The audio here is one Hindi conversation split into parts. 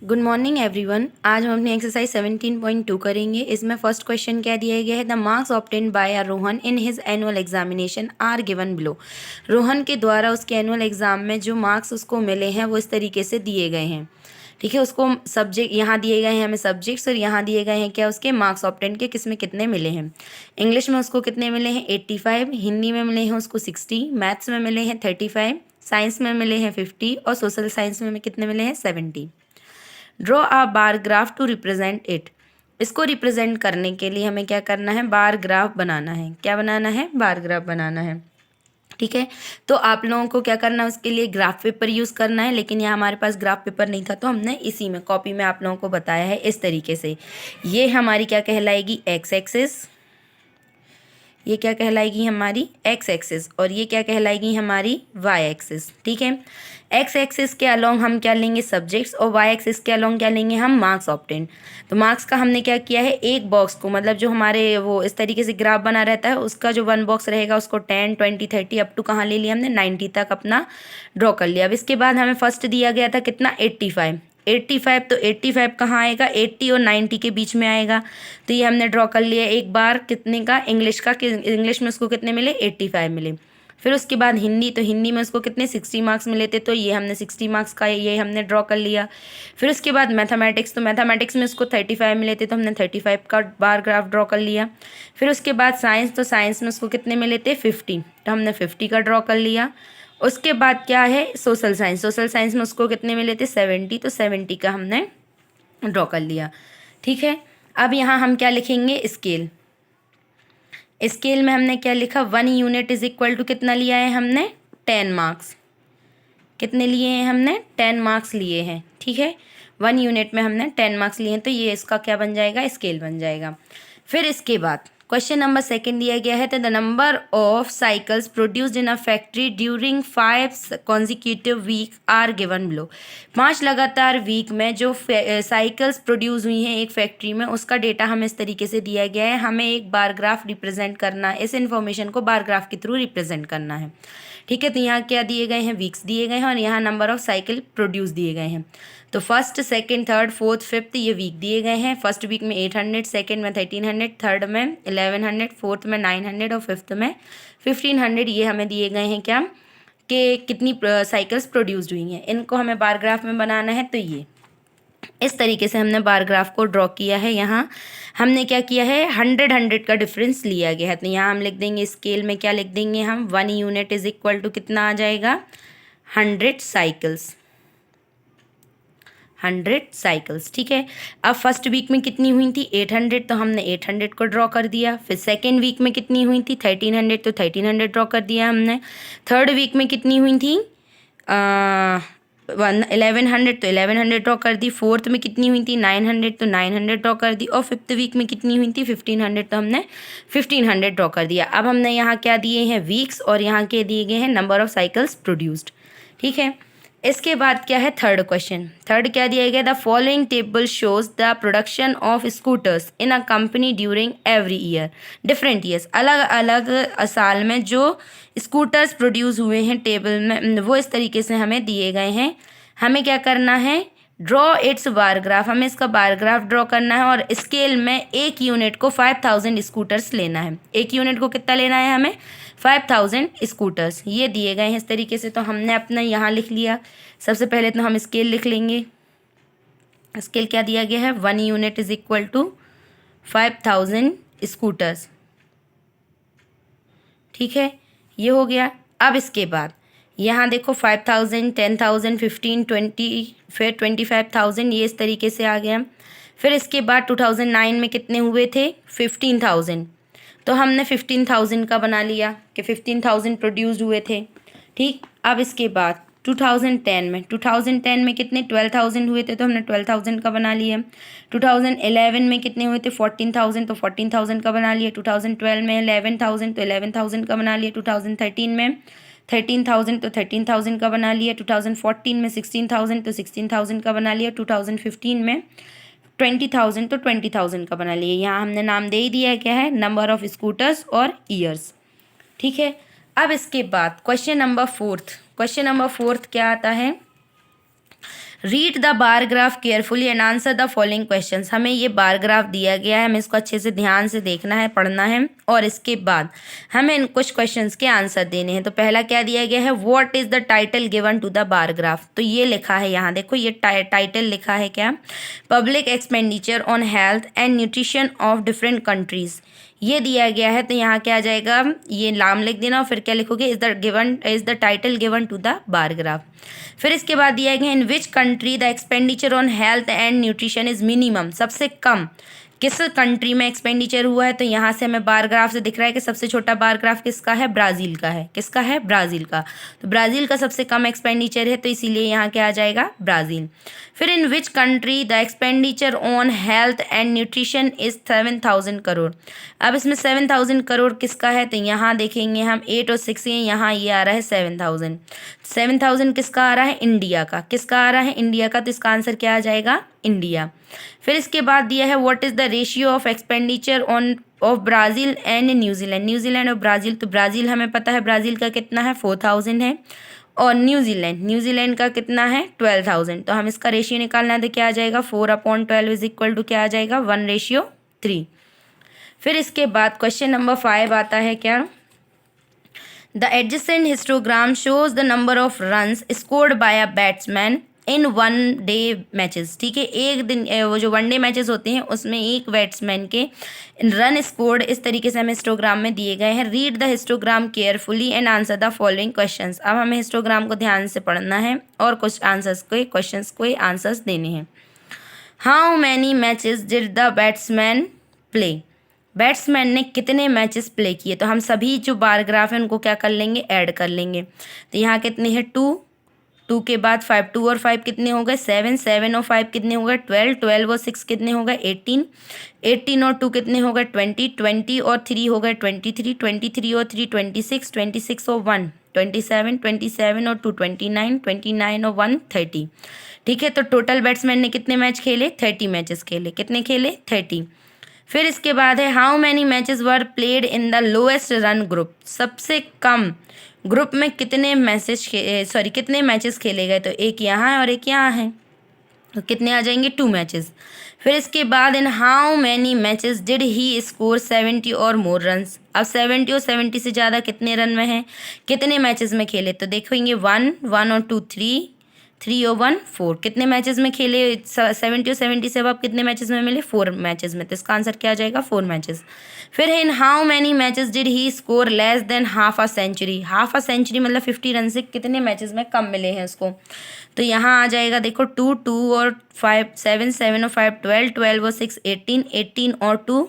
Good morning everyone. आज हम अपनी एक्सरसाइज 17.2 करेंगे। इसमें फर्स्ट क्वेश्चन क्या दिया गया है, the marks obtained by Rohan in his annual examination are given below. Rohan के द्वारा उसके एनुअल एग्जाम में जो मार्क्स उसको मिले हैं वो इस तरीके से दिए गए हैं। ठीक है, उसको सब्जेक्ट यहाँ दिए गए हैं हमें सब्जेक्ट्स, और यहाँ दिए गए हैं क्या उसके मार्क्स ऑब्टेन के किस में कितने मिले हैं। इंग्लिश में उसको कितने मिले हैं 85, हिंदी में मिले हैं उसको 60, मैथ्स में मिले हैं 35, साइंस में मिले हैं 50 और सोशल साइंस में कितने मिले हैं 70। Draw a bar graph to represent it. इसको रिप्रेजेंट करने के लिए हमें क्या करना है, बार ग्राफ बनाना है। क्या बनाना है, बार ग्राफ बनाना है। ठीक है, तो आप लोगों को क्या करना है, उसके लिए ग्राफ पेपर यूज़ करना है, लेकिन यहाँ हमारे पास ग्राफ पेपर नहीं था तो हमने इसी में कॉपी में आप लोगों को बताया है इस तरीके से। ये हमारी क्या कहलाएगी, एक्स एक्सिस। ये क्या कहलाएगी, हमारी एक्स एक्सिस, और ये क्या कहलाएगी, हमारी वाई एक्सिस। ठीक है, एक्स एक्सिस के अलोंग हम क्या लेंगे, सब्जेक्ट्स, और वाई एक्सिस के अलोंग क्या लेंगे हम, मार्क्स ऑब्टेन। तो मार्क्स का हमने क्या किया है, एक बॉक्स को, मतलब जो हमारे वो इस तरीके से ग्राफ बना रहता है उसका जो वन बॉक्स रहेगा उसको 10, 20, 30 अप टू कहाँ ले लिया हमने, 90 तक अपना ड्रॉ कर लिया। अब इसके बाद हमें फर्स्ट दिया गया था कितना, 85। 85, तो 85 कहाँ आएगा, 80 और 90 के बीच में आएगा। तो ये हमने ड्रॉ कर लिया एक बार, कितने का, इंग्लिश का, कि इंग्लिश में उसको कितने मिले, 85 मिले। फिर उसके बाद हिंदी, तो हिंदी में उसको कितने 60 मार्क्स मिले थे, तो ये हमने 60 मार्क्स का ये हमने ड्रॉ कर लिया। फिर उसके बाद मैथमेटिक्स, तो मैथमेटिक्स में उसको 35 मिले थे तो हमने 35 का बार ग्राफ ड्रॉ कर लिया। फिर उसके बाद साइंस, तो साइंस में उसको कितने मिले थे 50, तो हमने 50 का ड्रॉ कर लिया। उसके बाद क्या है, सोशल साइंस, सोशल साइंस में उसको कितने मिले थे 70, तो 70 का हमने ड्रॉ कर लिया। ठीक है, अब यहाँ हम क्या लिखेंगे, स्केल। स्केल में हमने क्या लिखा, 1 यूनिट इज इक्वल टू कितना लिया है हमने, 10 मार्क्स। कितने लिए हैं हमने, 10 मार्क्स लिए हैं। ठीक है, 1 यूनिट में हमने 10 मार्क्स लिए हैं, तो ये इसका क्या बन जाएगा, स्केल बन जाएगा। फिर इसके बाद क्वेश्चन नंबर 2 दिया गया है, तो the number of cycles produced in a factory during 5 consecutive week are given below. 5 लगातार वीक में जो साइकिल्स प्रोड्यूस हुई हैं एक फैक्ट्री में, उसका डेटा हमें इस तरीके से दिया गया है। हमें एक बार ग्राफ रिप्रेजेंट करना है, इस इन्फॉर्मेशन को बार ग्राफ के थ्रू रिप्रेजेंट करना है। ठीक है, तो यहाँ क्या दिए गए हैं, वीक्स दिए गए हैं, और यहाँ नंबर ऑफ साइकिल प्रोड्यूस दिए गए हैं। तो first, second, third, fourth, fifth ये वीक दिए गए हैं। फर्स्ट वीक में 800, सेकंड में 1300, थर्ड में 1100, फोर्थ में 900 और फिफ्थ में 1500। ये हमें दिए गए हैं क्या, कि कितनी साइकिल्स प्रोड्यूस्ड हुई हैं। इनको हमें बार ग्राफ में बनाना है, तो ये इस तरीके से हमने बार ग्राफ को ड्रॉ किया है। यहाँ हमने क्या किया है, 100 का डिफरेंस लिया गया है। तो यहाँ हम लिख देंगे, स्केल में क्या लिख देंगे हम, 1 यूनिट इज इक्वल टू कितना आ जाएगा, 100 साइकिल्स। 100 साइकिल्स। ठीक है, अब फर्स्ट वीक में कितनी हुई थी 800, तो हमने 800 को ड्रॉ कर दिया। फिर सेकेंड वीक में कितनी हुई थी 1300, तो 1300 ड्रॉ कर दिया हमने। थर्ड वीक में कितनी हुई थी 1100, तो 1100 ड्रॉ कर दी। फोर्थ में कितनी हुई थी 900, तो 900 ड्रॉ कर दी। और फिफ्थ वीक में कितनी हुई थी 1500, तो हमने 1500 ड्रॉ कर दिया। अब हमने यहाँ क्या दिए हैं, वीक्स, और यहाँ के दिए गए हैं नंबर ऑफ साइकिल्स प्रोड्यूस्ड। ठीक है, इसके बाद क्या है, थर्ड क्वेश्चन। थर्ड क्या दिया गया, the following table shows the production of scooters in a company during every year, different years, अलग अलग साल में जो स्कूटर्स प्रोड्यूस हुए हैं टेबल में, वो इस तरीके से हमें दिए गए हैं। हमें क्या करना है, ड्रॉ इट्स बार ग्राफ, हमें इसका बार ग्राफ ड्रॉ करना है। और स्केल में एक यूनिट को 5000 स्कूटर्स लेना है। एक यूनिट को कितना लेना है हमें, 5000 स्कूटर्स। ये दिए गए हैं इस तरीके से। तो हमने अपना यहाँ लिख लिया। सबसे पहले तो हम स्केल लिख लेंगे। स्केल क्या दिया गया है, 1 unit is equal to 5000 scooters. ठीक है, ये हो गया। अब इसके बाद यहाँ देखो 5000, 10,000, 15, 20, फिर 25,000, ये इस तरीके से आ गया। फिर इसके बाद 2009 में कितने हुए थे 15,000, तो हमने 15,000 का बना लिया कि 15,000 प्रोड्यूस्ड हुए थे। ठीक, अब इसके बाद 2010 में कितने 12,000 हुए थे, तो हमने 12,000 का बना लिया। 2011 में कितने हुए थे 14,000, तो 14,000 का बना लिया। 2012 में 11,000, तो 11,000 का बना लिया। 2013 में 13,000, तो 13,000 का बना लिया। 2014 में 16,000, तो 16,000 का बना लिया। 2015 में 20,000, तो 20,000 का बना लिया। यहाँ हमने नाम दे ही दिया क्या है, नंबर ऑफ स्कूटर्स और ईयर्स। ठीक है, अब इसके बाद क्वेश्चन नंबर 4। क्वेश्चन नंबर 4 क्या आता है, read the bar graph carefully and answer the following questions. हमें ये बार ग्राफ दिया गया है, हमें इसको अच्छे से ध्यान से देखना है, पढ़ना है और इसके बाद हमें इन कुछ क्वेश्चंस के आंसर देने हैं। तो पहला क्या दिया गया है, what is the title given to the bar graph. तो ये लिखा है यहाँ देखो, ये टाइटल लिखा है क्या, public expenditure on health and nutrition of different countries, ये दिया गया है। तो यहाँ क्या आ जाएगा, ये नाम लिख देना और फिर क्या लिखोगे, is the title given to the bar graph. फिर इसके बाद दिया गया in which country the expenditure on health and nutrition is minimum, सबसे कम किस कंट्री में एक्सपेंडिचर हुआ है। तो यहाँ से हमें बार ग्राफ से दिख रहा है कि सबसे छोटा बार ग्राफ किसका है, ब्राज़ील का है। किसका है, ब्राज़ील का। तो ब्राज़ील का सबसे कम एक्सपेंडिचर है, तो इसीलिए यहाँ क्या आ जाएगा, ब्राज़ील। फिर in which country the expenditure on health and nutrition is 7,000 crore. अब इसमें 7,000 करोड़ किसका है, तो यहाँ देखेंगे हम 8 और 6 हैं, यहाँ ये आ रहा है 7,000। 7,000 किसका आ रहा है, इंडिया का। किसका आ रहा है, इंडिया का। तो इसका आंसर क्या आ जाएगा, इंडिया। फिर इसके बाद दिया है what is the ratio of expenditure on off Brazil and New Zealand. New Zealand और ब्राज़ील, तो ब्राज़ील हमें पता है ब्राज़ील का कितना है, 4,000 है, और न्यूजीलैंड का कितना है, 12,000। तो हम इसका रेशियो निकालना है, तो क्या आ जाएगा, 4/12 इज इक्वल टू क्या आ जाएगा, 1:3। फिर इसके बाद क्वेश्चन नंबर 5 आता है क्या, the adjacent histogram shows the number of runs scored by a batsman in 1 day matches. ठीक है, एक दिन वो जो 1 डे मैचेस होते हैं उसमें एक बैट्समैन के रन स्कोर्ड इस तरीके से हमें हिस्टोग्राम में दिए गए हैं। Read the histogram carefully and answer the following questions. अब हमें हिस्टोग्राम को ध्यान से पढ़ना है और कुछ आंसर्स को, क्वेश्चंस को आंसर्स देने हैं। How many matches did the batsman play. Batsman ने कितने मैचेस प्ले किए। तो हम सभी जो बार ग्राफ है उनको क्या कर लेंगे, ऐड कर लेंगे। तो यहाँ कितने हैं, 2 के बाद 5, 2 और 5 कितने हो गए, 7, 7 और 5 कितने हो गए, 12, 12 और 6 कितने हो गए, 18, 18 और 2 कितने हो गए, 20, 20 और 3 हो गए 23, 23 और 3 26, 26 और 1 27, 27 और 2 29, 29 और 1 30। ठीक है, तो टोटल बैट्समैन ने कितने मैच खेले, 30 मैचेस खेले। कितने खेले, 30। फिर इसके बाद है how many matches were played in the lowest run group. सबसे कम ग्रुप में कितने कितने मैचेस खेले गए। तो एक यहाँ है और एक यहाँ है, तो कितने आ जाएंगे, 2 मैचेस। फिर इसके बाद इन how many matches did he score 70 और मोर रन्स। अब 70 और 70 से ज़्यादा कितने रन में है, कितने मैचेस में खेले। तो देखेंगे 1 और 2 3 और 1 4। कितने मैचेस में खेले, 70 और 70 से अब आप कितने मैचेस में मिले, 4 मैचेस में। तो इसका आंसर क्या आ जाएगा, 4 मैचेस। फिर in how many matches did he score less than half a century. Half a century मतलब 50 रन से कितने मैचेस में कम मिले हैं उसको। तो यहाँ आ जाएगा देखो 2, 2 और 5 7, 7 और 5 12, 12 और 6 18, 18 और 2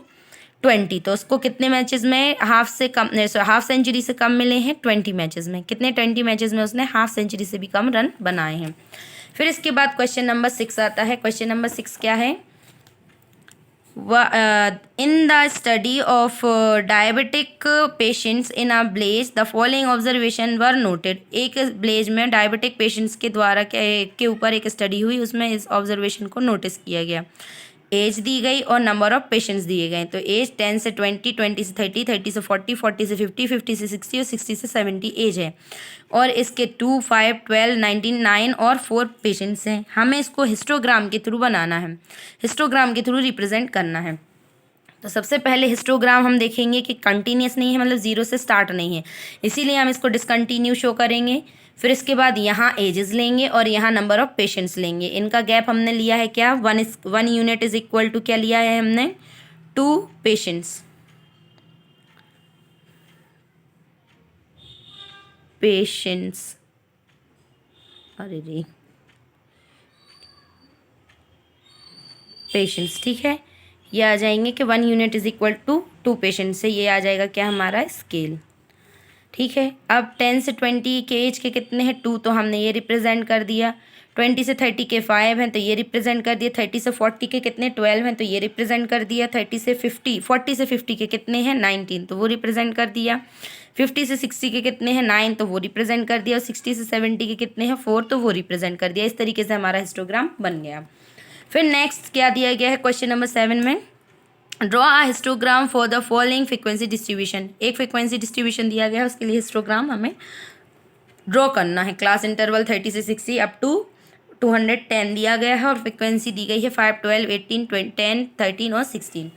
20। तो उसको कितने मैचेस में हाफ सेंचुरी से कम मिले हैं, 20 मैचेस में। कितने, 20 मैचेस में उसने हाफ सेंचुरी से भी कम रन बनाए हैं। फिर इसके बाद क्वेश्चन नंबर 6 आता है। क्वेश्चन नंबर 6 क्या है, in the study of diabetic patients in a village the following observation were noted. एक ब्लेज में डायबिटिक पेशेंट्स के द्वारा के ऊपर एक स्टडी हुई, उसमें इस ऑब्जर्वेशन को नोटिस किया गया। एज दी गई और नंबर ऑफ पेशेंट्स दिए गए। तो एज 10 से 20, 20 से 30, 30 से 40, 40 से 50, 50 से 60 और 60 से 70 एज है। और इसके 2, 5, 12, 19, 9 और 4 पेशेंट्स हैं। हमें इसको हिस्टोग्राम के थ्रू बनाना है, हिस्टोग्राम के थ्रू रिप्रेजेंट करना है। तो सबसे पहले हिस्टोग्राम हम देखेंगे कि कंटिन्यूस नहीं है, मतलब 0 से स्टार्ट नहीं है, इसीलिए हम इसको डिसकंटिन्यू शो करेंगे। फिर इसके बाद यहाँ एजेस लेंगे और यहाँ नंबर ऑफ पेशेंट्स लेंगे। इनका गैप हमने लिया है क्या, 1 यूनिट इज इक्वल टू क्या लिया है हमने, 2 पेशेंट्स। अरे रे पेशेंट्स, ठीक है। ये आ जाएंगे कि 1 unit is equal to 2 patients से ये आ जाएगा क्या हमारा स्केल। ठीक है, अब 10 से 20 के एज के कितने हैं, 2, तो हमने ये रिप्रेजेंट कर दिया। 20 से 30 के 5 हैं, तो ये रिप्रेजेंट कर दिया। 30 से 40 के कितने, 12 हैं, तो ये रिप्रेजेंट कर दिया। 40 से 50 के कितने हैं, 19, तो वो रिप्रेजेंट कर दिया। 50 से 60 के कितने हैं, 9, तो वो रिप्रेजेंट कर दिया। और 60 से 70 के कितने हैं, 4, तो वो रिप्रेजेंट कर दिया। इस तरीके से हमारा हिस्टोग्राम बन गया। फिर नेक्स्ट क्या दिया गया है क्वेश्चन नंबर 7 में, draw a histogram for the following frequency distribution. एक फ्रीक्वेंसी डिस्ट्रीब्यूशन दिया गया है, उसके लिए हिस्टोग्राम हमें ड्रॉ करना है। क्लास इंटरवल 30 से 60 अप टू 210 दिया गया है और फ्रिक्वेंसी दी गई है 5, 12, 18, 10, 13 और 16।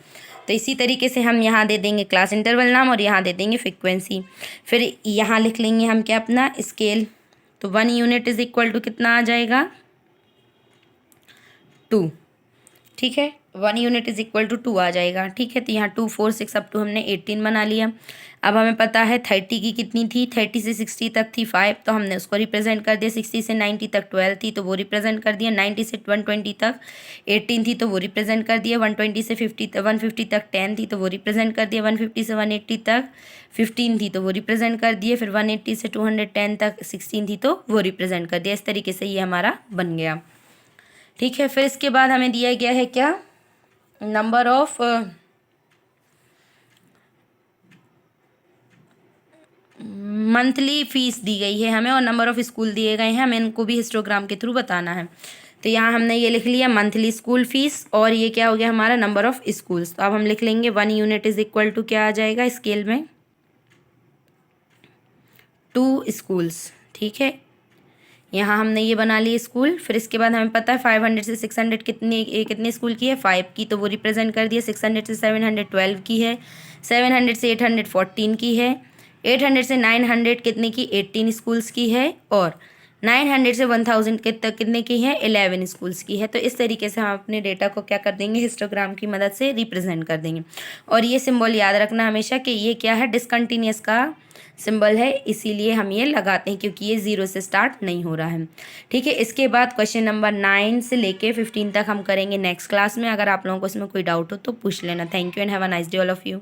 तो इसी तरीके से हम यहाँ दे देंगे क्लास इंटरवल नाम और यहाँ दे देंगे फ्रिक्वेंसी। फिर यहाँ लिख लेंगे हम क्या अपना स्केल। तो 1 यूनिट इज इक्वल टू कितना आ जाएगा 2। ठीक है, 1 यूनिट इज इक्वल टू 2 आ जाएगा। ठीक है, तो यहाँ 2, 4, 6 अप टू हमने 18 बना लिया। अब हमें पता है 30 की कितनी थी, 30 से 60 तक थी 5, तो हमने उसको रिप्रेजेंट कर दिया। 60 से 90 तक 12 थी तो वो रिप्रेजेंट कर दिया। 90 से 120 तक 18 थी तो वो रिप्रेजेंट कर दिया। 120 से 150 तक 10 थी तो वो रिप्रेजेंट कर दिया। 150 से 180 तक 15 थी तो वो रिप्रेजेंट कर दिए। फिर 180 से 210 तक 16 थी तो वो रिप्रेजेंट कर दिया। इस तरीके से ये हमारा बन गया। ठीक है, फिर इसके बाद हमें दिया गया है क्या, नंबर ऑफ मंथली फीस दी गई है हमें और नंबर ऑफ स्कूल दिए गए हैं। हमें इनको भी हिस्टोग्राम के थ्रू बताना है। तो यहाँ हमने ये लिख लिया मंथली स्कूल फीस और ये क्या हो गया हमारा नंबर ऑफ स्कूल्स। तो अब हम लिख लेंगे 1 यूनिट इज इक्वल टू क्या आ जाएगा स्केल में 2 स्कूल्स। ठीक है, यहाँ हमने ये बना लिए स्कूल। फिर इसके बाद हमें पता है 500 से 600 कितने स्कूल की है 5 की, तो वो रिप्रेजेंट कर दिया। 600 से 712 की है। 700 से 814 की है। 800 से 900 कितने की 18 स्कूल्स की है। और 900 से 1000 के तक कितने की है 11 स्कूल्स की है। तो इस तरीके से हम अपने डेटा को क्या कर देंगे हिस्टोग्राम की मदद से रिप्रेजेंट कर देंगे। और ये सिंबल याद रखना हमेशा कि ये क्या है डिसकंटिन्यूअस का सिंबल है, इसीलिए हम ये लगाते हैं क्योंकि ये 0 से स्टार्ट नहीं हो रहा है। ठीक है, इसके बाद क्वेश्चन नंबर 9 से लेके 15 तक हम करेंगे नेक्स्ट क्लास में। अगर आप लोगों को इसमें कोई डाउट हो तो पूछ लेना। Thank you and have a nice day all of you.